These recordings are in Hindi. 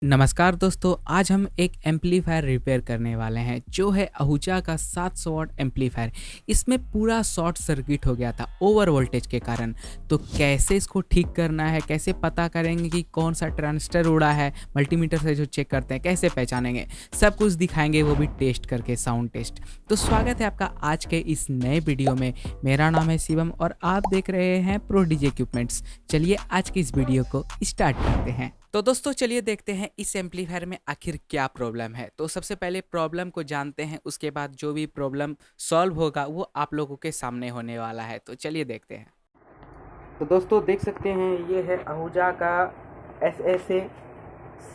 नमस्कार दोस्तों, आज हम एक एम्पलीफायर रिपेयर करने वाले हैं जो है आहूजा का 700 वाट एम्पलीफायर। इसमें पूरा शॉर्ट सर्किट हो गया था ओवर वोल्टेज के कारण। तो कैसे इसको ठीक करना है, कैसे पता करेंगे कि कौन सा ट्रांजिस्टर उड़ा है, मल्टीमीटर से जो चेक करते हैं कैसे पहचानेंगे, सब कुछ दिखाएंगे, वो भी टेस्ट करके, साउंड टेस्ट। तो स्वागत है आपका आज के इस नए वीडियो में। मेरा नाम है शिवम और आप देख रहे हैं प्रो डीजे इक्विपमेंट्स। चलिए आज की इस वीडियो को स्टार्ट करते हैं। तो दोस्तों चलिए देखते हैं इस एम्पलीफायर में आखिर क्या प्रॉब्लम है। तो सबसे पहले प्रॉब्लम को जानते हैं, उसके बाद जो भी प्रॉब्लम सॉल्व होगा वो आप लोगों के सामने होने वाला है। तो चलिए देखते हैं। तो दोस्तों देख सकते हैं ये है आहूजा का SA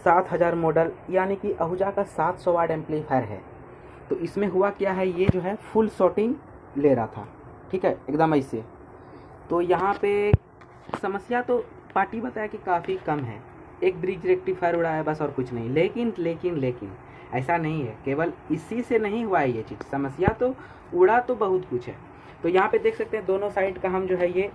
7000 मॉडल, यानी कि आहूजा का 700 वाट एम्पलीफायर है। तो इसमें हुआ क्या है, ये जो है फुल शॉर्टिंग ले रहा था, ठीक है, एकदम ऐसे। तो यहाँ पे समस्या तो पार्टी बताया कि काफ़ी कम है, एक ब्रिज रेक्टिफायर उड़ा है बस और कुछ नहीं। लेकिन ऐसा नहीं है, केवल इसी से नहीं हुआ है ये चीज़, समस्या तो उड़ा तो बहुत कुछ है। तो यहाँ पे देख सकते हैं दोनों साइड का हम जो है ये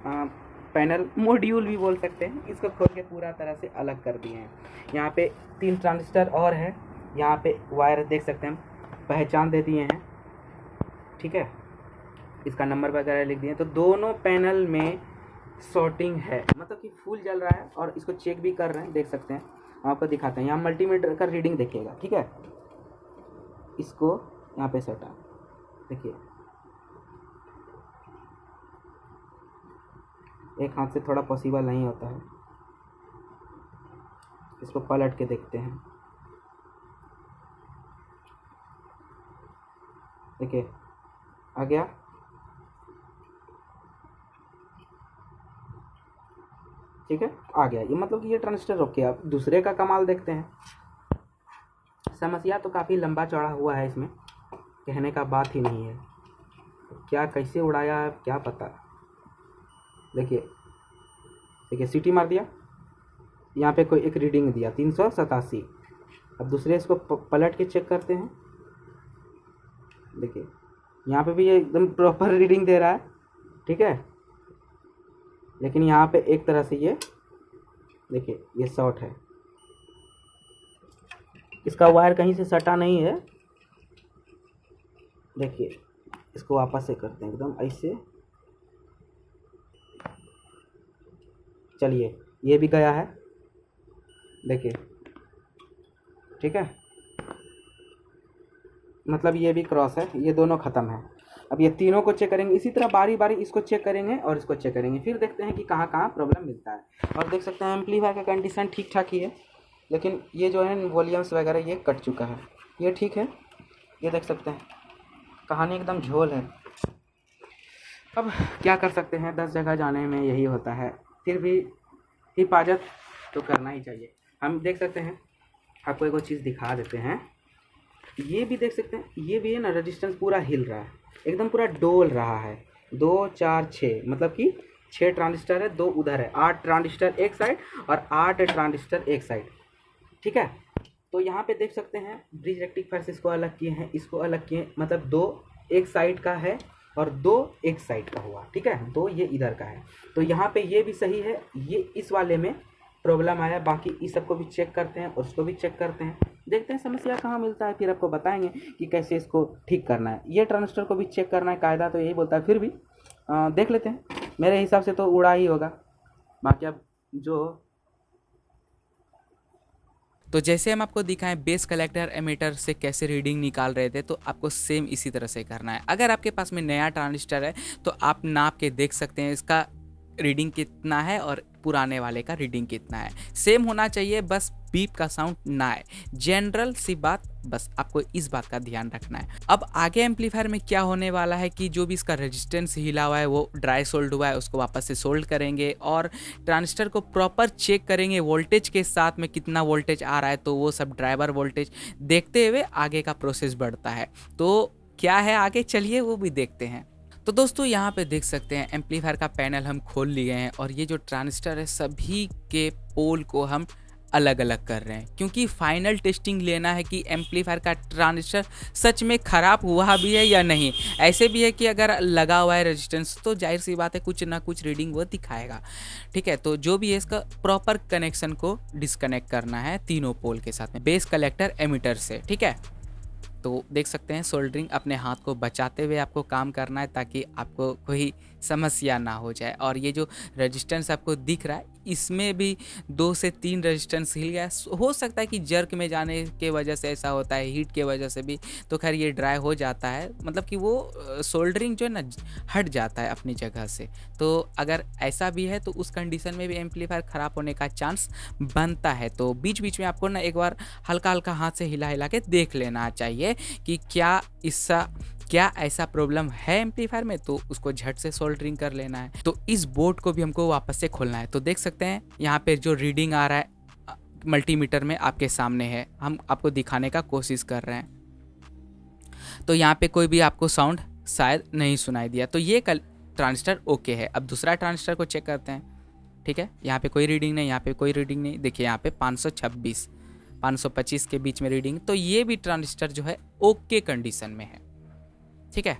पैनल मॉड्यूल भी बोल सकते हैं, इसको खोल के पूरा तरह से अलग कर दिए हैं। यहाँ पे 3 ट्रांजिस्टर और है, यहाँ पे वायर देख सकते हैं, पहचान दे दिए हैं, ठीक है, इसका नंबर वगैरह लिख दिए। तो दोनों पैनल में शॉर्टिंग है, मतलब कि फुल जल रहा है। और इसको चेक भी कर रहे हैं, देख सकते हैं, आपको दिखाते हैं। यहाँ मल्टीमीटर का रीडिंग देखिएगा, ठीक है। इसको यहाँ पे सटा, देखिए, एक हाथ से थोड़ा पॉसिबल नहीं होता है, इसको पलट के देखते हैं। देखिए आ गया, ठीक है, आ गया। ये मतलब कि ये ट्रांजिस्टर रोके। अब दूसरे का कमाल देखते हैं। समस्या तो काफ़ी लंबा चौड़ा हुआ है, इसमें कहने का बात ही नहीं है। क्या कैसे उड़ाया है क्या पता। देखिए सीटी मार दिया, यहाँ पे कोई एक रीडिंग दिया 387। अब दूसरे इसको पलट के चेक करते हैं। देखिए यहाँ पे भी ये एकदम प्रॉपर रीडिंग दे रहा है, ठीक है। लेकिन यहाँ पे एक तरह से ये देखिए ये शॉर्ट है, इसका वायर कहीं से सटा नहीं है। देखिए इसको वापस से करते हैं एकदम ऐसे। चलिए ये भी गया है, देखिए, ठीक है, मतलब ये भी क्रॉस है, ये दोनों ख़त्म है। अब ये तीनों को चेक करेंगे, इसी तरह बारी बारी इसको चेक करेंगे और इसको चेक करेंगे, फिर देखते हैं कि कहाँ कहाँ प्रॉब्लम मिलता है। और देख सकते हैं एम्पलीफायर का कंडीशन ठीक ठाक ही है, लेकिन ये जो है वॉल्यूम्स वगैरह ये कट चुका है, ये ठीक है। ये देख सकते हैं कहानी एकदम झोल है। अब क्या कर सकते हैं, 10 जगह जाने में यही होता है, फिर भी हिफाजत तो करना ही चाहिए। हम देख सकते हैं, आपको एक और चीज़ दिखा देते हैं। ये भी देख सकते हैं, ये भी है ना, रेजिस्टेंस पूरा हिल रहा है, एकदम पूरा डोल रहा है। 2 4 6 मतलब कि 6 ट्रांजिस्टर है, 2 उधर है, 8 ट्रांजिस्टर एक साइड और 8 ट्रांजिस्टर एक साइड, ठीक है। तो यहाँ पे देख सकते हैं ब्रिज रेक्टिफायर से इसको अलग किए हैं, इसको अलग किए, मतलब 2 एक साइड का है और 2 एक साइड का हुआ, ठीक है, 2 ये इधर का है। तो यहाँ पे ये भी सही है, ये इस वाले में प्रॉब्लम आया। बाकी इस सबको भी चेक करते हैं और उसको भी चेक करते हैं, देखते हैं समस्या कहाँ मिलता है, फिर आपको बताएंगे कि कैसे इसको ठीक करना है। ये ट्रांजिस्टर को भी चेक करना है, कायदा तो यही बोलता है, फिर भी देख लेते हैं। मेरे हिसाब से तो उड़ा ही होगा, बाकी अब जो। तो जैसे हम आपको दिखाएं बेस कलेक्टर एमीटर से कैसे रीडिंग निकाल रहे थे, तो आपको सेम इसी तरह से करना है। अगर आपके पास में नया ट्रांजिस्टर है तो आप नाप के देख सकते हैं इसका रीडिंग कितना है और पुराने वाले का रीडिंग कितना है। सेम होना चाहिए, बस बीप का साउंड ना आए, जनरल सी बात, बस आपको इस बात का ध्यान रखना है। अब आगे एम्पलीफायर में क्या होने वाला है कि जो भी इसका रेजिस्टेंस हिला हुआ है वो ड्राई सोल्ड हुआ है, उसको वापस से सोल्ड करेंगे और ट्रांजिस्टर को प्रॉपर चेक करेंगे वोल्टेज के साथ में, कितना वोल्टेज आ रहा है, तो वो सब ड्राइवर वोल्टेज देखते हुए आगे का प्रोसेस बढ़ता है। तो क्या है आगे, चलिए वो भी देखते हैं। तो दोस्तों यहाँ पे देख सकते हैं एम्पलीफायर का पैनल हम खोल लिए हैं और ये जो ट्रांजिस्टर है सभी के पोल को हम अलग अलग कर रहे हैं, क्योंकि फाइनल टेस्टिंग लेना है कि एम्पलीफायर का ट्रांजिस्टर सच में ख़राब हुआ भी है या नहीं। ऐसे भी है कि अगर लगा हुआ है रेजिस्टेंस तो जाहिर सी बात है कुछ ना कुछ रीडिंग वो दिखाएगा। ठीक है, तो जो भी है इसका प्रॉपर कनेक्शन को डिस्कनेक्ट करना है तीनों पोल के साथ में बेस कलेक्टर एमिटर से। ठीक है, तो देख सकते हैं सोल्डरिंग अपने हाथ को बचाते हुए आपको काम करना है ताकि आपको कोई समस्या ना हो जाए। और ये जो रेजिस्टेंस आपको दिख रहा है इसमें भी 2 से 3 रेजिस्टेंस हिल गया। हो सकता है कि जर्क में जाने के वजह से ऐसा होता है, हीट के वजह से भी, तो खैर ये ड्राई हो जाता है, मतलब कि वो सोल्डरिंग जो है ना हट जाता है अपनी जगह से। तो अगर ऐसा भी है तो उस कंडीशन में भी एम्पलीफायर ख़राब होने का चांस बनता है। तो बीच बीच में आपको ना एक बार हल्का हल्का हाथ से हिला हिला के देख लेना चाहिए कि क्या ऐसा प्रॉब्लम है एम्पलीफायर में, तो उसको झट से सोल्डरिंग कर लेना है। तो इस बोर्ड को भी हमको वापस से खोलना है। तो देख सकते हैं यहाँ पे जो रीडिंग आ रहा है मल्टीमीटर में आपके सामने है, हम आपको दिखाने का कोशिश कर रहे हैं। तो यहाँ पे कोई भी आपको साउंड शायद नहीं सुनाई दिया, तो ये ट्रांजिस्टर ओके है। अब दूसरा ट्रांजिस्टर को चेक करते हैं। ठीक है, यहाँ पे कोई रीडिंग नहीं, यहाँ पे कोई रीडिंग नहीं। देखिए यहाँ पे 526 525 के बीच में रीडिंग, तो ये भी ट्रांजिस्टर जो है ओके कंडीशन में है। ठीक है,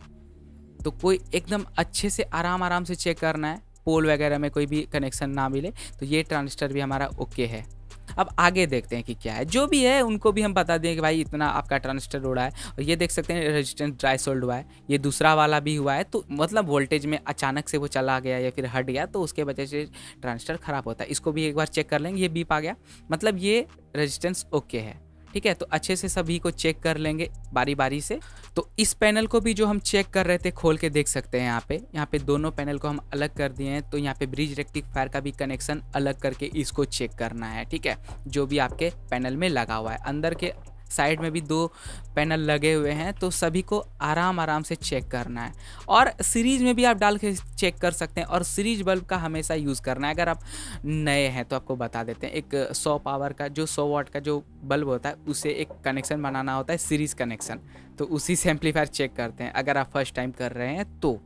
तो कोई एकदम अच्छे से आराम से चेक करना है, पोल वगैरह में कोई भी कनेक्शन ना मिले, तो ये ट्रांजिस्टर भी हमारा ओके है। अब आगे देखते हैं कि क्या है। जो भी है उनको भी हम बता दें कि भाई इतना आपका ट्रांजिस्टर उड़ा है। और ये देख सकते हैं रेजिस्टेंस ड्राई सोल्ड हुआ है, ये दूसरा वाला भी हुआ है, तो मतलब वोल्टेज में अचानक से वो चला गया या फिर हट गया, तो उसके वजह से ट्रांजिस्टर ख़राब होता है। इसको भी एक बार चेक कर लेंगे, ये बीप आ गया, मतलब ये रेजिस्टेंस ओके है। ठीक है, तो अच्छे से सभी को चेक कर लेंगे बारी बारी से। तो इस पैनल को भी जो हम चेक कर रहे थे खोल के देख सकते हैं यहाँ पे दोनों पैनल को हम अलग कर दिए हैं। तो यहाँ पे ब्रिज रेक्टिफायर का भी कनेक्शन अलग करके इसको चेक करना है। ठीक है, जो भी आपके पैनल में लगा हुआ है, अंदर के साइड में भी 2 पैनल लगे हुए हैं, तो सभी को आराम से चेक करना है। और सीरीज में भी आप डाल के चेक कर सकते हैं, और सीरीज बल्ब का हमेशा यूज़ करना है। अगर आप नए हैं तो आपको बता देते हैं, एक 100 पावर का जो 100 वाट का जो बल्ब होता है उसे एक कनेक्शन बनाना होता है, सीरीज कनेक्शन, तो उसी से एम्पलीफायर चेक करते हैं अगर आप फर्स्ट टाइम कर रहे हैं तो।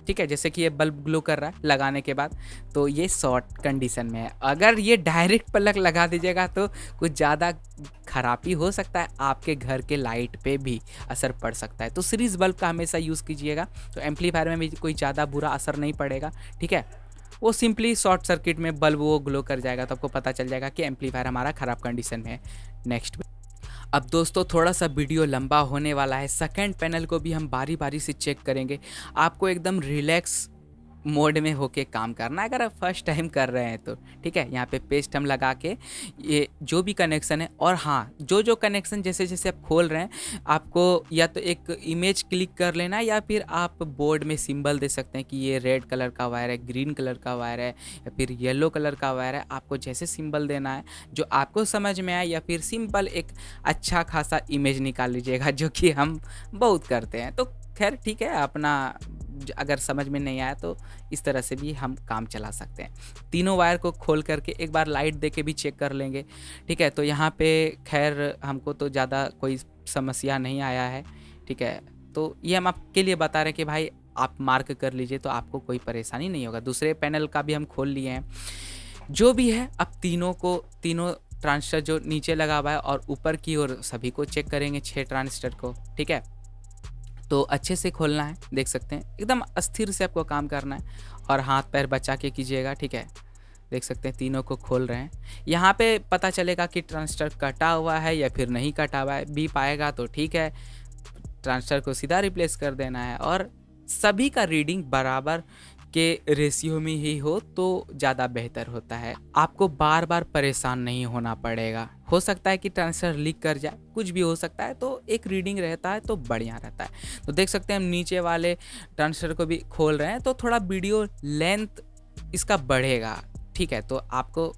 ठीक है, जैसे कि ये बल्ब ग्लो कर रहा है लगाने के बाद, तो ये शॉर्ट कंडीशन में है। अगर ये डायरेक्ट प्लग लगा दीजिएगा तो कुछ ज़्यादा खराबी हो सकता है, आपके घर के लाइट पे भी असर पड़ सकता है। तो सीरीज बल्ब का हमेशा यूज़ कीजिएगा, तो एम्पलीफायर में भी कोई ज़्यादा बुरा असर नहीं पड़ेगा। ठीक है, वो सिंपली शॉर्ट सर्किट में बल्ब वो ग्लो कर जाएगा, तो आपको पता चल जाएगा कि एम्पलीफायर हमारा ख़राब कंडीशन में है। नेक्स्ट, अब दोस्तों थोड़ा सा वीडियो लंबा होने वाला है, सेकंड पैनल को भी हम बारी बारी से चेक करेंगे। आपको एकदम रिलैक्स मोड में होके काम करना है अगर आप फर्स्ट टाइम कर रहे हैं तो। ठीक है, यहाँ पे पेस्ट हम लगा के ये जो भी कनेक्शन है, और हाँ जो कनेक्शन जैसे जैसे आप खोल रहे हैं आपको या तो एक इमेज क्लिक कर लेना है, या फिर आप बोर्ड में सिंबल दे सकते हैं कि ये रेड कलर का वायर है, ग्रीन कलर का वायर है, या फिर येलो कलर का वायर है। आपको जैसे सिंबल देना है जो आपको समझ में आए, या फिर सिंपल एक अच्छा खासा इमेज निकाल लीजिएगा, जो कि हम बहुत करते हैं। तो खैर ठीक है, अपना अगर समझ में नहीं आया तो इस तरह से भी हम काम चला सकते हैं। तीनों वायर को खोल करके एक बार लाइट दे के भी चेक कर लेंगे। ठीक है, तो यहाँ पे खैर हमको तो ज़्यादा कोई समस्या नहीं आया है। ठीक है, तो ये हम आपके लिए बता रहे हैं कि भाई आप मार्क कर लीजिए तो आपको कोई परेशानी नहीं होगा। दूसरे पैनल का भी हम खोल लिए हैं। जो भी है, अब तीनों ट्रांजिस्टर जो नीचे लगा हुआ है और ऊपर की ओर सभी को चेक करेंगे, 6 ट्रांजिस्टर को। ठीक है, तो अच्छे से खोलना है, देख सकते हैं एकदम अस्थिर से आपको काम करना है, और हाथ पैर बचा के कीजिएगा। ठीक है, देख सकते हैं तीनों को खोल रहे हैं। यहाँ पे पता चलेगा कि ट्रांजिस्टर कटा हुआ है या फिर नहीं कटा हुआ है। बीप आएगा तो ठीक है, ट्रांजिस्टर को सीधा रिप्लेस कर देना है। और सभी का रीडिंग बराबर के रेशियो में ही हो तो ज़्यादा बेहतर होता है, आपको बार बार परेशान नहीं होना पड़ेगा। हो सकता है कि ट्रांजिस्टर लीक कर जाए, कुछ भी हो सकता है, तो एक रीडिंग रहता है तो बढ़िया रहता है। तो देख सकते हैं हम नीचे वाले ट्रांजिस्टर को भी खोल रहे हैं, तो थोड़ा वीडियो लेंथ इसका बढ़ेगा। ठीक है, तो आपको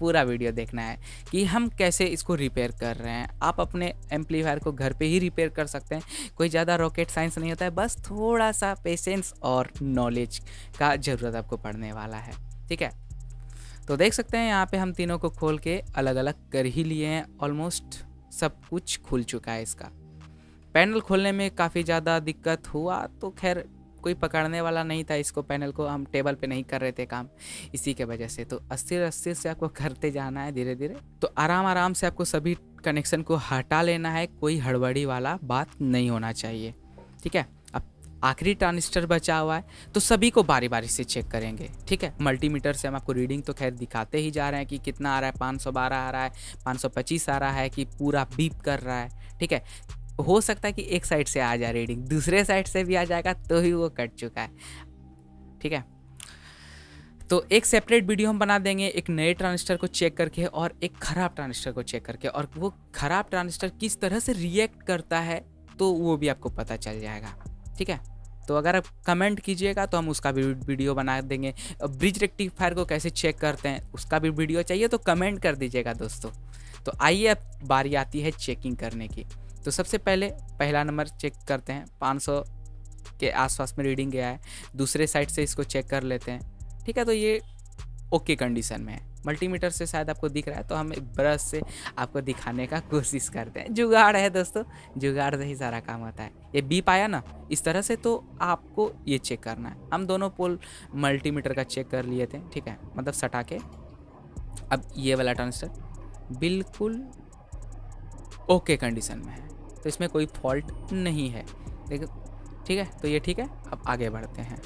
पूरा वीडियो देखना है कि हम कैसे इसको रिपेयर कर रहे हैं। आप अपने एम्पलीफायर को घर पे ही रिपेयर कर सकते हैं, कोई ज़्यादा रॉकेट साइंस नहीं होता है, बस थोड़ा सा पेशेंस और नॉलेज का ज़रूरत आपको पड़ने वाला है। ठीक है, तो देख सकते हैं यहाँ पे हम तीनों को खोल के अलग अलग कर ही लिए हैं। ऑलमोस्ट सब कुछ खुल चुका है। इसका पैनल खोलने में काफ़ी ज़्यादा दिक्कत हुआ, तो खैर कोई पकड़ने वाला नहीं था इसको, पैनल को हम टेबल पे नहीं कर रहे थे काम, इसी के वजह से। तो अस्थिर अस्थिर से आपको करते जाना है धीरे धीरे। तो आराम आराम से आपको सभी कनेक्शन को हटा लेना है, कोई हड़बड़ी वाला बात नहीं होना चाहिए, ठीक है। अब आखिरी ट्रांजिस्टर बचा हुआ है, तो सभी को बारी बारी से चेक करेंगे, ठीक है। मल्टीमीटर से हम आपको रीडिंग तो खैर दिखाते ही जा रहे हैं कि कितना आ रहा है, 512 आ रहा है, 525 आ रहा है, कि पूरा बीप कर रहा है, ठीक है। हो सकता है कि एक साइड से आ जाए रीडिंग, दूसरे साइड से भी आ जाएगा तो ही वो कट चुका है, ठीक है। तो एक सेपरेट वीडियो हम बना देंगे एक नए ट्रांजिस्टर को चेक करके और एक ख़राब ट्रांजिस्टर को चेक करके, और वो ख़राब ट्रांजिस्टर किस तरह से रिएक्ट करता है तो वो भी आपको पता चल जाएगा, ठीक है। तो अगर आप कमेंट कीजिएगा तो हम उसका भी वीडियो बना देंगे। ब्रिज रेक्टिफायर को कैसे चेक करते हैं उसका भी वीडियो चाहिए तो कमेंट कर दीजिएगा दोस्तों। तो आइए अब बारी आती है चेकिंग करने की। तो सबसे पहले पहला नंबर चेक करते हैं, 500 के आसपास में रीडिंग गया है। दूसरे साइड से इसको चेक कर लेते हैं, ठीक है। तो ये ओके कंडीशन में है। मल्टीमीटर से शायद आपको दिख रहा है, तो हम एक ब्रश से आपको दिखाने का कोशिश करते हैं। जुगाड़ है दोस्तों, जुगाड़ से ही सारा काम होता है। ये बीप आया ना इस तरह से, तो आपको ये चेक करना है। हम दोनों पोल मल्टीमीटर का चेक कर लिए थे, ठीक है, मतलब सटा के। अब ये वाला ट्रांजिस्टर बिल्कुल ओके कंडीशन में है, तो इसमें कोई फॉल्ट नहीं है, लेकिन ठीक है। तो ये ठीक है, अब आगे बढ़ते हैं।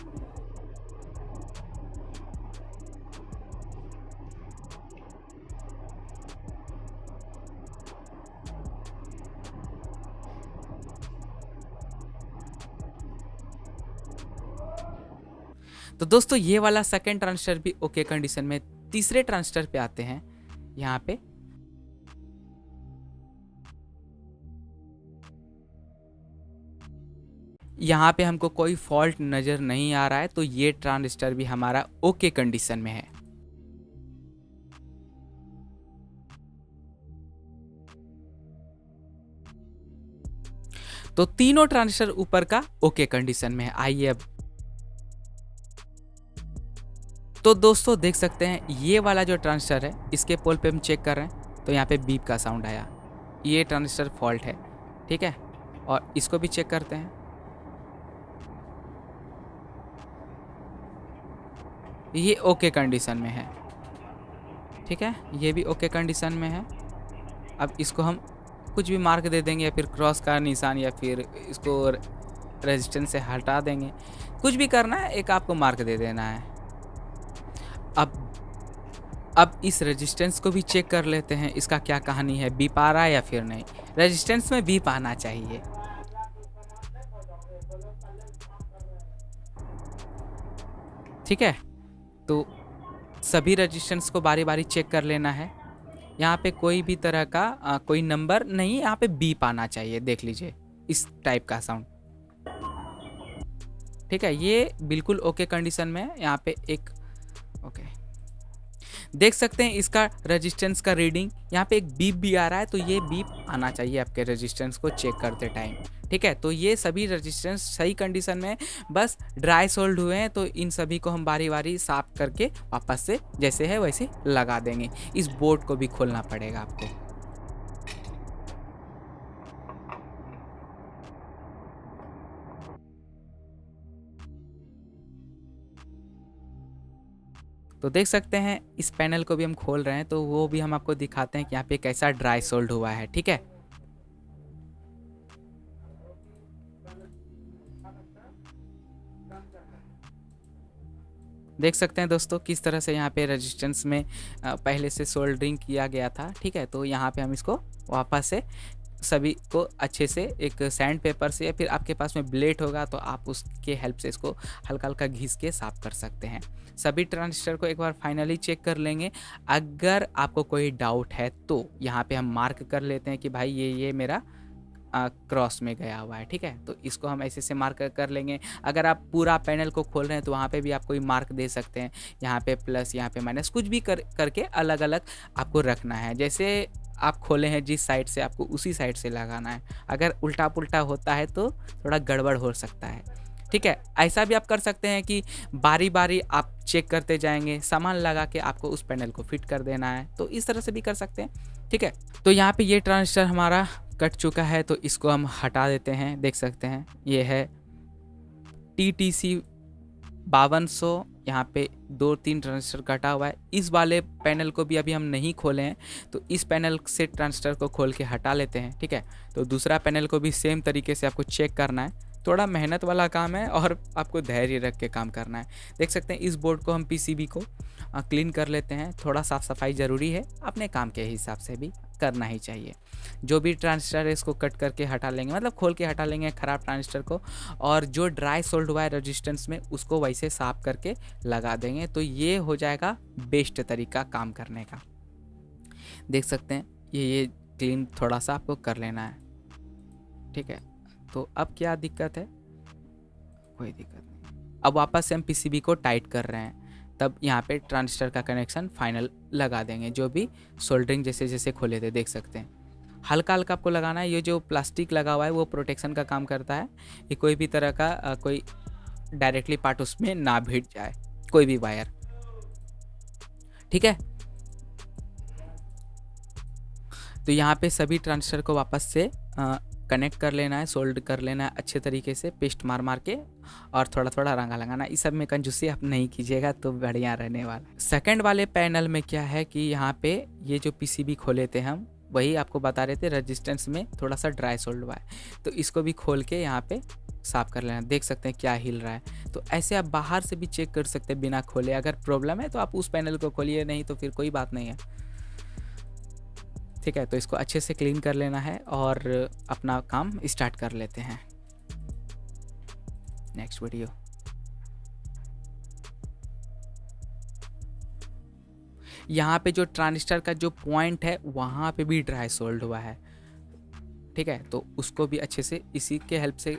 तो दोस्तों ये वाला सेकंड ट्रांजिस्टर भी ओके कंडीशन में। तीसरे ट्रांजिस्टर पे आते हैं। यहाँ पे हमको कोई फॉल्ट नज़र नहीं आ रहा है, तो ये ट्रांजिस्टर भी हमारा ओके कंडीशन में है। तो तीनों ट्रांजिस्टर ऊपर का ओके कंडीशन में है। आइए अब तो दोस्तों देख सकते हैं ये वाला जो ट्रांजिस्टर है इसके पोल पे हम चेक कर रहे हैं, तो यहाँ पे बीप का साउंड आया, ये ट्रांजिस्टर फॉल्ट है, ठीक है। और इसको भी चेक करते हैं, ये ओके कंडीशन में है, ठीक है। ये भी ओके कंडीशन में है। अब इसको हम कुछ भी मार्क दे देंगे, या फिर क्रॉस का निशान, या फिर इसको रेजिस्टेंस से हटा देंगे, कुछ भी करना है, एक आपको मार्क दे देना है। अब इस रेजिस्टेंस को भी चेक कर लेते हैं, इसका क्या कहानी है, बीप आ रहा है या फिर नहीं। रेजिस्टेंस में बीप आना चाहिए, ठीक है। तो सभी रेजिस्टेंस को बारी बारी चेक कर लेना है। यहाँ पे कोई भी तरह का कोई नंबर नहीं, यहाँ पे बीप आना चाहिए, देख लीजिए इस टाइप का साउंड, ठीक है। ये बिल्कुल ओके कंडीशन में है। यहाँ पे एक ओके देख सकते हैं इसका रेजिस्टेंस का रीडिंग, यहाँ पे एक बीप भी आ रहा है, तो ये बीप आना चाहिए आपके रेजिस्टेंस को चेक करते टाइम, ठीक है। तो ये सभी रेजिस्टेंस सही कंडीशन में बस ड्राई सोल्ड हुए हैं, तो इन सभी को हम बारी बारी साफ करके वापस से जैसे है वैसे लगा देंगे। इस बोर्ड को भी खोलना पड़ेगा आपको। तो देख सकते हैं इस पैनल को भी हम खोल रहे हैं, तो वो भी हम आपको दिखाते हैं कि यहाँ पे कैसा ड्राई सोल्ड हुआ है, ठीक है। देख सकते हैं दोस्तों किस तरह से यहाँ पे रेजिस्टेंस में पहले से सोल्डरिंग किया गया था, ठीक है। तो यहाँ पे हम इसको वापस से सभी को अच्छे से एक सैंड पेपर से, या फिर आपके पास में ब्लेड होगा तो आप उसके हेल्प से इसको हल्का हल्का घिस के साफ कर सकते हैं। सभी ट्रांजिस्टर को एक बार फाइनली चेक कर लेंगे। अगर आपको कोई डाउट है तो यहाँ पे हम मार्क कर लेते हैं कि भाई ये मेरा क्रॉस में गया हुआ है, ठीक है। तो इसको हम ऐसे से मार्क कर लेंगे। अगर आप पूरा पैनल को खोल रहे हैं तो वहाँ पे भी आप कोई मार्क दे सकते हैं, यहाँ पे प्लस, यहाँ पे माइनस, कुछ भी करके अलग अलग आपको रखना है। जैसे आप खोले हैं जिस साइड से, आपको उसी साइड से लगाना है। अगर उल्टा पुल्टा होता है तो थोड़ा गड़बड़ हो सकता है, ठीक है। ऐसा भी आप कर सकते हैं कि बारी बारी आप चेक करते जाएंगे, सामान लगा के आपको उस पैनल को फिट कर देना है, तो इस तरह से भी कर सकते हैं, ठीक है। तो यहाँ पे ये ट्रांजिस्टर हमारा कट चुका है, तो इसको हम हटा देते हैं। देख सकते हैं ये है TTC 5200, यहाँ पे 2-3 ट्रांजिस्टर कटा हुआ है। इस वाले पैनल को भी अभी हम नहीं खोले हैं, तो इस पैनल से ट्रांजिस्टर को खोल के हटा लेते हैं, ठीक है। तो दूसरा पैनल को भी सेम तरीके से आपको चेक करना है। थोड़ा मेहनत वाला काम है और आपको धैर्य रख के काम करना है। देख सकते हैं इस बोर्ड को हम PCB को क्लीन कर लेते हैं। थोड़ा साफ़ सफाई ज़रूरी है, अपने काम के हिसाब से भी करना ही चाहिए। जो भी ट्रांजिस्टर है इसको कट करके हटा लेंगे, मतलब खोल के हटा लेंगे ख़राब ट्रांजिस्टर को, और जो ड्राई सोल्ड हुआ है रेजिस्टेंस में उसको वैसे साफ करके लगा देंगे। तो ये हो जाएगा बेस्ट तरीका काम करने का। देख सकते हैं ये क्लीन थोड़ा सा आपको कर लेना है, ठीक है। तो अब क्या दिक्कत है? कोई दिक्कत नहीं। अब वापस से हम PCB को टाइट कर रहे हैं, तब यहाँ पे ट्रांजिस्टर का कनेक्शन फाइनल लगा देंगे। जो भी सोल्डरिंग जैसे जैसे खोले थे देख सकते हैं, हल्का हल्का आपको लगाना है। ये जो प्लास्टिक लगा हुआ है वो प्रोटेक्शन का काम करता है, ये कोई भी तरह का कोई डायरेक्टली पार्ट उसमें ना भिड़ जाए, कोई भी वायर, ठीक है। तो यहाँ पे सभी ट्रांजिस्टर को वापस से कनेक्ट कर लेना है, सोल्ड कर लेना है अच्छे तरीके से, पेस्ट मार मार के, और थोड़ा थोड़ा रंगा लगाना। इस सब में कंजूसी आप नहीं कीजिएगा तो बढ़िया रहने वाला। सेकंड वाले पैनल में क्या है कि यहाँ पे ये जो PCB खोले थे हम, वही आपको बता रहे थे रेजिस्टेंस में थोड़ा सा ड्राई सोल्ड हुआ है, तो इसको भी खोल के यहाँ पे साफ कर लेना। देख सकते हैं क्या हिल रहा है। तो ऐसे आप बाहर से भी चेक कर सकते हैं बिना खोले। अगर प्रॉब्लम है तो आप उस पैनल को खोलिए, नहीं तो फिर कोई बात नहीं है, ठीक है। तो इसको अच्छे से क्लीन कर लेना है और अपना काम स्टार्ट कर लेते हैं। Next video. यहाँ पे जो ट्रांजिस्टर का जो पॉइंट है वहाँ पे भी ड्राई सोल्ड हुआ है, ठीक है। तो उसको भी अच्छे से इसी के हेल्प से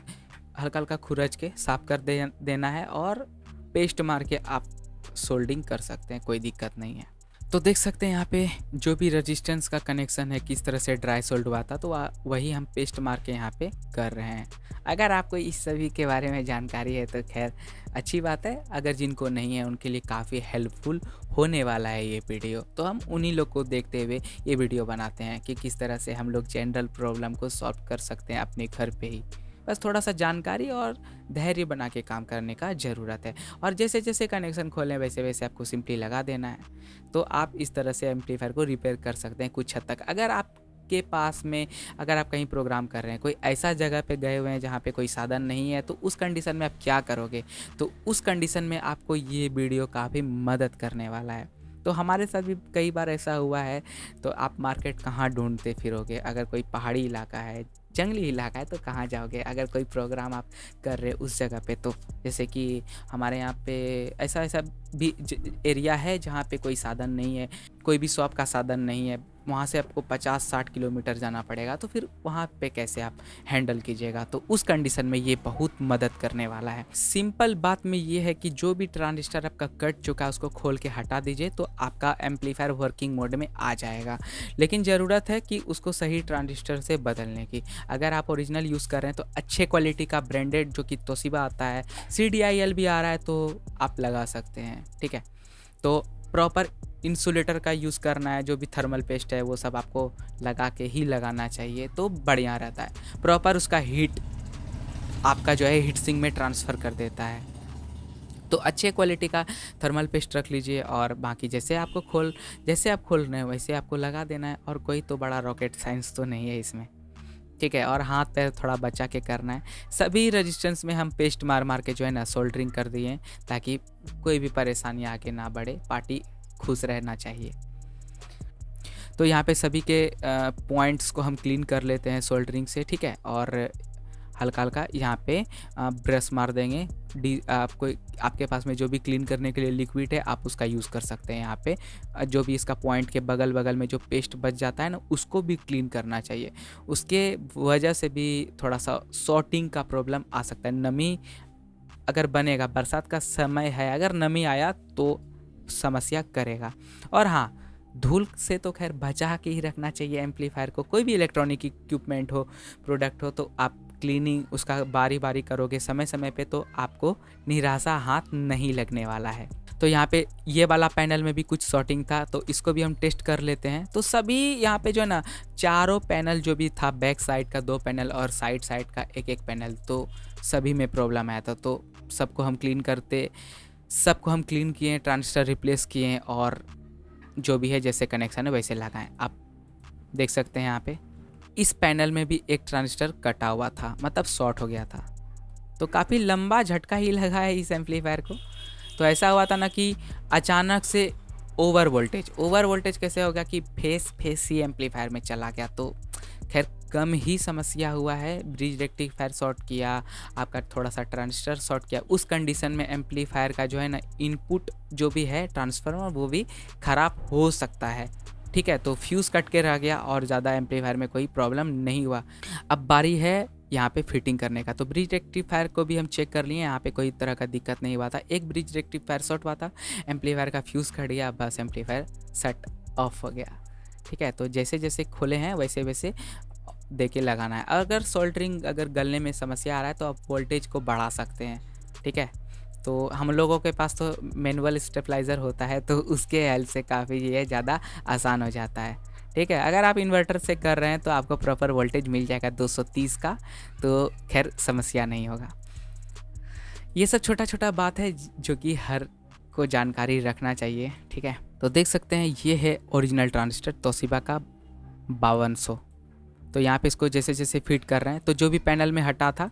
हल्का हल्का खुरच के साफ कर देना है, और पेस्ट मार के आप सोल्डिंग कर सकते हैं, कोई दिक्कत नहीं है। तो देख सकते हैं यहाँ पे जो भी रेजिस्टेंस का कनेक्शन है किस तरह से ड्राई सोल्ड हुआ था, तो वही हम पेस्ट मार के यहाँ पे कर रहे हैं। अगर आपको इस सभी के बारे में जानकारी है तो खैर अच्छी बात है, अगर जिनको नहीं है उनके लिए काफ़ी हेल्पफुल होने वाला है ये वीडियो। तो हम उन्हीं लोग को देखते हुए ये वीडियो बनाते हैं कि किस तरह से हम लोग जनरल प्रॉब्लम को सॉल्व कर सकते हैं अपने घर पे ही। बस थोड़ा सा जानकारी और धैर्य बना के काम करने का ज़रूरत है, और जैसे जैसे कनेक्शन खोलें वैसे वैसे आपको सिंपली लगा देना है। तो आप इस तरह से एम्पलीफायर को रिपेयर कर सकते हैं कुछ हद तक। अगर आपके पास में, अगर आप कहीं प्रोग्राम कर रहे हैं, कोई ऐसा जगह पे गए हुए हैं जहाँ पे कोई साधन नहीं है, तो उस कंडीशन में आप क्या करोगे? तो उस कंडीशन में आपको ये वीडियो काफ़ी मदद करने वाला है। तो हमारे साथ भी कई बार ऐसा हुआ है। तो आप मार्केट कहाँ ढूंढते फिरोगे? अगर कोई पहाड़ी इलाका है, जंगली इलाका है, तो कहाँ जाओगे? अगर कोई प्रोग्राम आप कर रहे उस जगह पे, तो जैसे कि हमारे यहाँ पे ऐसा भी एरिया है जहाँ पे कोई साधन नहीं है, कोई भी शॉप का साधन नहीं है, वहाँ से आपको 50-60 किलोमीटर जाना पड़ेगा। तो फिर वहाँ पे कैसे आप हैंडल कीजिएगा? तो उस कंडीशन में ये बहुत मदद करने वाला है। सिंपल बात में ये है कि जो भी ट्रांजिस्टर आपका कट चुका है उसको खोल के हटा दीजिए, तो आपका एम्पलीफायर वर्किंग मोड में आ जाएगा। लेकिन ज़रूरत है कि उसको सही ट्रांजिस्टर से बदलने की। अगर आप ओरिजिनल यूज़ कर रहे हैं तो अच्छे क्वालिटी का ब्रांडेड जो कि तोशिबा आता है, CDIL भी आ रहा है, तो आप लगा सकते हैं, ठीक है। तो प्रॉपर इंसुलेटर का यूज़ करना है, जो भी थर्मल पेस्ट है वो सब आपको लगा के ही लगाना चाहिए, तो बढ़िया रहता है। प्रॉपर उसका हीट आपका जो है हीट सिंक में ट्रांसफ़र कर देता है। तो अच्छे क्वालिटी का थर्मल पेस्ट रख लीजिए, और बाकी जैसे आप खोल रहे हैं वैसे आपको लगा देना है। और कोई तो बड़ा रॉकेट साइंस तो नहीं है इसमें, ठीक है। और हाथ पैर थोड़ा बचा के करना है। सभी रेजिस्टेंस में हम पेस्ट मार मार के जो है ना सोल्डरिंग कर दिए, ताकि कोई भी परेशानी आगे ना बढ़े, पार्टी खुश रहना चाहिए। तो यहाँ पे सभी के पॉइंट्स को हम क्लीन कर लेते हैं सोल्डरिंग से, ठीक है। और हल्का हल्का यहाँ पे ब्रश मार देंगे। आपके पास में जो भी क्लीन करने के लिए लिक्विड है आप उसका यूज़ कर सकते हैं। यहाँ पे जो भी इसका पॉइंट के बगल बगल में जो पेस्ट बच जाता है ना, उसको भी क्लीन करना चाहिए। उसके वजह से भी थोड़ा सा सॉर्टिंग का प्रॉब्लम आ सकता है। नमी अगर बनेगा, बरसात का समय है, अगर नमी आया तो समस्या करेगा। और हाँ, धूल से तो खैर बचा के ही रखना चाहिए एम्पलीफायर को। कोई भी इलेक्ट्रॉनिक इक्विपमेंट हो, प्रोडक्ट हो, तो आप क्लीनिंग उसका बारी बारी करोगे समय समय पे, तो आपको निराशा हाथ नहीं लगने वाला है। तो यहाँ पे ये वाला पैनल में भी कुछ सॉर्टिंग था, तो इसको भी हम टेस्ट कर लेते हैं। तो सभी यहाँ पे जो है ना, चारों पैनल जो भी था, बैक साइड का 2 पैनल और साइड का एक पैनल, तो सभी में प्रॉब्लम आया था। तो सबको हम क्लीन किए, ट्रांजिस्टर रिप्लेस किए और जो भी है जैसे कनेक्शन है वैसे लगाएं। आप देख सकते हैं यहाँ पे इस पैनल में भी एक ट्रांजिस्टर कटा हुआ था, मतलब शॉर्ट हो गया था। तो काफ़ी लंबा झटका ही लगा है इस एम्पलीफायर को। तो ऐसा हुआ था ना कि अचानक से ओवर वोल्टेज कैसे हो गया कि फेस ही एम्पलीफायर में चला गया। तो खैर कम ही समस्या हुआ है, ब्रिज रेक्टिफायर शॉर्ट किया, आपका थोड़ा सा ट्रांजिस्टर शॉर्ट किया, उस कंडीशन में एम्पलीफायर का जो है ना इनपुट जो भी है ट्रांसफार्मर वो भी ख़राब हो सकता है। ठीक है, तो फ्यूज़ कट के रह गया और ज़्यादा एम्पलीफायर में कोई प्रॉब्लम नहीं हुआ। अब बारी है यहाँ पे फिटिंग करने का। तो ब्रिज रेक्टिफायर को भी हम चेक कर लिए, यहाँ पे कोई तरह का दिक्कत नहीं हुआ था। एक ब्रिज रेक्टिफायर शॉर्ट हुआ था, एम्पलीफायर का फ्यूज़ कट गया, बस एम्पलीफायर सेट ऑफ हो गया। ठीक है, तो जैसे जैसे खोले हैं वैसे वैसे देके लगाना है। अगर सोल्डरिंग अगर गलने में समस्या आ रहा है तो आप वोल्टेज को बढ़ा सकते हैं। ठीक है, तो हम लोगों के पास तो मैनुअल स्टेबलाइज़र होता है, तो उसके हेल्प से काफ़ी ये ज़्यादा आसान हो जाता है। ठीक है, अगर आप इन्वर्टर से कर रहे हैं तो आपको प्रॉपर वोल्टेज मिल जाएगा 230 का, तो खैर समस्या नहीं होगा। ये सब छोटा छोटा बात है जो कि हर को जानकारी रखना चाहिए। ठीक है, तो देख सकते हैं ये है ओरिजिनल ट्रांजिस्टर तोशिबा का 5200। तो यहाँ पे इसको जैसे जैसे फिट कर रहे हैं, तो जो भी पैनल में हटा था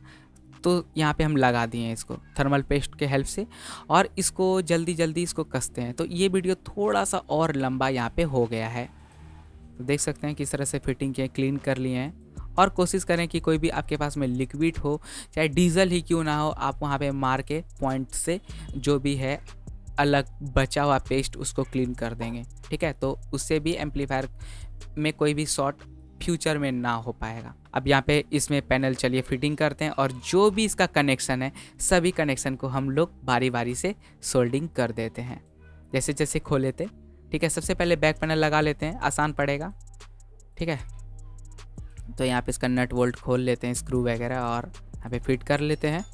तो यहाँ पे हम लगा दिए हैं इसको थर्मल पेस्ट के हेल्प से, और इसको जल्दी जल्दी इसको कसते हैं। तो ये वीडियो थोड़ा सा और लंबा यहाँ पे हो गया है। तो देख सकते हैं किस तरह से फिटिंग किए, क्लीन कर लिए हैं। और कोशिश करें कि कोई भी आपके पास में लिक्विड हो, चाहे डीजल ही क्यों ना हो, आप वहाँ पे मार के पॉइंट से जो भी है अलग बचा हुआ पेस्ट उसको क्लीन कर देंगे। ठीक है, तो उससे भी एम्पलीफायर में कोई भी शॉर्ट फ्यूचर में ना हो पाएगा। अब यहाँ पे इसमें पैनल चलिए फिटिंग करते हैं, और जो भी इसका कनेक्शन है सभी कनेक्शन को हम लोग बारी बारी से सोल्डिंग कर देते हैं जैसे जैसे खोले थे। ठीक है, सबसे पहले बैक पैनल लगा लेते हैं, आसान पड़ेगा। ठीक है, तो यहाँ पे इसका नट बोल्ट खोल लेते हैं, स्क्रू वगैरह, और यहाँ पे फिट कर लेते हैं।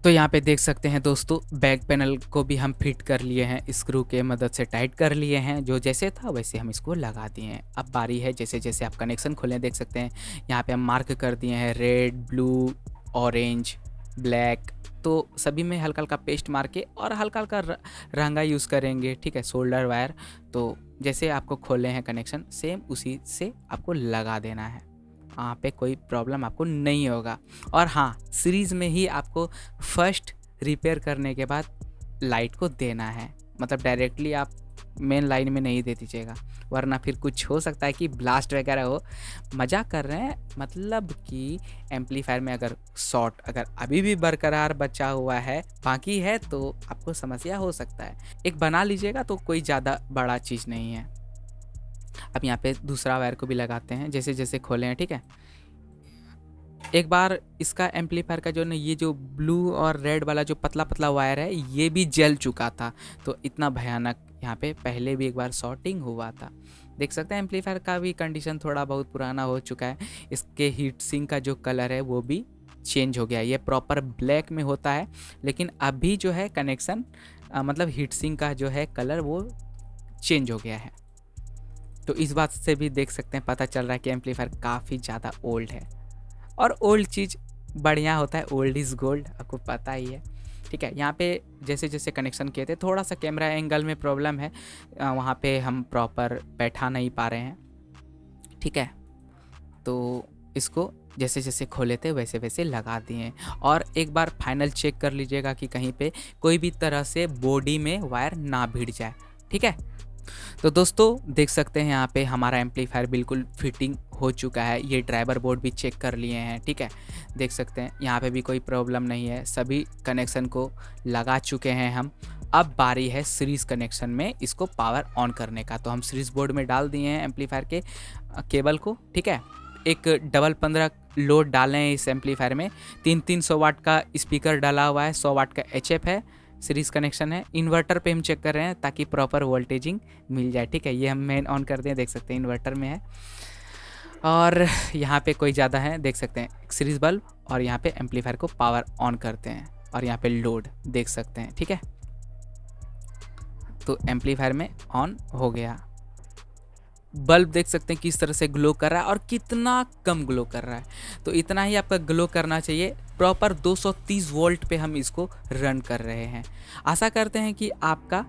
तो यहाँ पे देख सकते हैं दोस्तों बैक पैनल को भी हम फिट कर लिए हैं, स्क्रू के मदद से टाइट कर लिए हैं, जो जैसे था वैसे हम इसको लगा दिए हैं। अब बारी है जैसे जैसे आप कनेक्शन खोलें, देख सकते हैं यहाँ पे हम मार्क कर दिए हैं रेड, ब्लू, ऑरेंज, ब्लैक। तो सभी में हल्का हल्का पेस्ट मार के और हल्का हल्का रंगा यूज़ करेंगे। ठीक है, सोल्डर वायर, तो जैसे आपको खोले हैं कनेक्शन सेम उसी से आपको लगा देना है, वहाँ पे कोई प्रॉब्लम आपको नहीं होगा। और हाँ, सीरीज़ में ही आपको फर्स्ट रिपेयर करने के बाद लाइट को देना है, मतलब डायरेक्टली आप मेन लाइन में नहीं दे दीजिएगा, वरना फिर कुछ हो सकता है कि ब्लास्ट वगैरह हो। मजाक कर रहे हैं, मतलब कि एम्पलीफायर में अगर शॉर्ट अगर अभी भी बरकरार बचा हुआ है बाकी है तो आपको समस्या हो सकता है। एक बना लीजिएगा तो कोई ज़्यादा बड़ा चीज़ नहीं है। अब यहाँ पे दूसरा वायर को भी लगाते हैं जैसे जैसे खोले हैं। ठीक है, एक बार इसका एम्पलीफायर का जो ना ये जो ब्लू और रेड वाला जो पतला पतला वायर है ये भी जल चुका था, तो इतना भयानक यहाँ पे पहले भी एक बार शॉर्टिंग हुआ था। देख सकते हैं एम्पलीफायर का भी कंडीशन थोड़ा बहुत पुराना हो चुका है, इसके हीट सिंक का जो कलर है वो भी चेंज हो गया। ये प्रॉपर ब्लैक में होता है, लेकिन अभी जो है कनेक्शन मतलब हीट सिंक का जो है कलर वो चेंज हो गया है। तो इस बात से भी देख सकते हैं पता चल रहा है कि एम्पलीफायर काफ़ी ज़्यादा ओल्ड है, और ओल्ड चीज़ बढ़िया होता है, ओल्ड इज़ गोल्ड, आपको पता ही है। ठीक है, यहाँ पे जैसे जैसे कनेक्शन किए थे थोड़ा सा कैमरा एंगल में प्रॉब्लम है, वहाँ पे हम प्रॉपर बैठा नहीं पा रहे हैं। ठीक है, तो इसको जैसे जैसे खोले थे वैसे वैसे लगा दिए, और एक बार फाइनल चेक कर लीजिएगा कि कहीं पे कोई भी तरह से बॉडी में वायर ना भिड़ जाए। ठीक है, तो दोस्तों देख सकते हैं यहाँ पे हमारा एम्पलीफायर बिल्कुल फिटिंग हो चुका है। ये ड्राइवर बोर्ड भी चेक कर लिए हैं। ठीक है, देख सकते हैं यहाँ पे भी कोई प्रॉब्लम नहीं है, सभी कनेक्शन को लगा चुके हैं हम। अब बारी है सीरीज़ कनेक्शन में इसको पावर ऑन करने का। तो हम सीरीज़ बोर्ड में डाल दिए हैं एम्पलीफायर के केबल को। ठीक है, एक डबल 15 लोड डालें इस एम्पलीफायर में, 300 वाट का स्पीकर डाला हुआ है, 100 वाट का HF है, सीरीज़ कनेक्शन है। इन्वर्टर पे हम चेक कर रहे हैं ताकि प्रॉपर वोल्टेजिंग मिल जाए। ठीक है, ये हम मेन ऑन कर दें, देख सकते हैं इन्वर्टर में है, और यहाँ पे कोई ज़्यादा है, देख सकते हैं एक सीरीज़ बल्ब, और यहाँ पे एम्पलीफायर को पावर ऑन करते हैं, और यहाँ पे लोड देख सकते हैं। ठीक है, तो एम्पलीफायर में ऑन हो गया। बल्ब देख सकते हैं किस तरह से ग्लो कर रहा है और कितना कम ग्लो कर रहा है। तो इतना ही आपका ग्लो करना चाहिए। प्रॉपर 230 वोल्ट पे हम इसको रन कर रहे हैं। आशा करते हैं कि आपका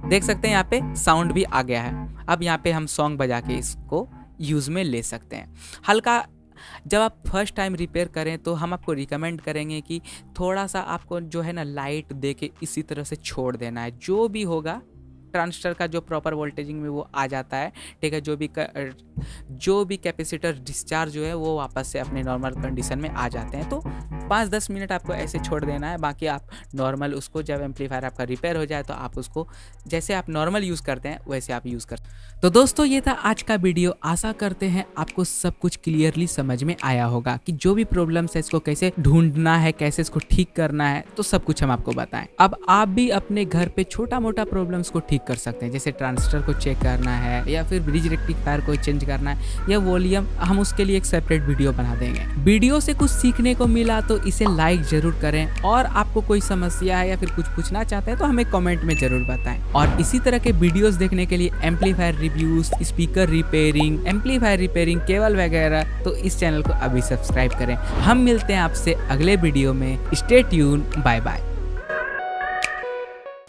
देख सकते हैं यहाँ पे साउंड भी आ गया है। अब यहाँ पे हम सॉन्ग बजा के इसको यूज़ में ले सकते हैं। हल्का जब आप फर्स्ट टाइम रिपेयर करें तो हम आपको रिकमेंड करेंगे कि थोड़ा सा आपको जो है ना लाइट दे के इसी तरह से छोड़ देना है। जो भी होगा ट्रांजिस्टर का जो प्रॉपर वोल्टेजिंग में वो आ जाता है, ठीक है। जो भी कैपेसिटर डिस्चार्ज जो है वो वापस से अपने नॉर्मल कंडीशन में आ जाते हैं। तो 5-10 मिनट आपको ऐसे छोड़ देना है। बाकी आप नॉर्मल उसको जब एम्पलीफायर आपका रिपेयर हो जाए तो आप उसको जैसे आप नॉर्मल यूज़ करते हैं वैसे आप यूज़ कर। तो दोस्तों ये था आज का वीडियो। आशा करते हैं आपको सब कुछ क्लियरली समझ में आया होगा कि जो भी प्रॉब्लम्स है इसको कैसे ढूंढना है, कैसे इसको ठीक करना है, तो सब कुछ हम आपको बताएं। अब आप भी अपने घर पे छोटा मोटा प्रॉब्लम्स को ठीक कर सकते हैं, जैसे ट्रांजिस्टर को चेक करना है या फिर ब्रिज रेक्टिफायर को चेंज करना है या वॉल्यूम, हम उसके लिए एक सेपरेट वीडियो बना देंगे। वीडियो से कुछ सीखने को मिला तो इसे लाइक जरूर करें, और आपको कोई समस्या है या फिर कुछ पूछना चाहते हैं तो हमें कमेंट में जरूर बताएं। और इसी तरह के वीडियोस देखने के लिए amplifier reviews, speaker repairing, amplifier repairing, cable वगैरह, तो इस चैनल को अभी सब्सक्राइब करें। हम मिलते हैं आपसे अगले वीडियो में। Stay tune, bye bye.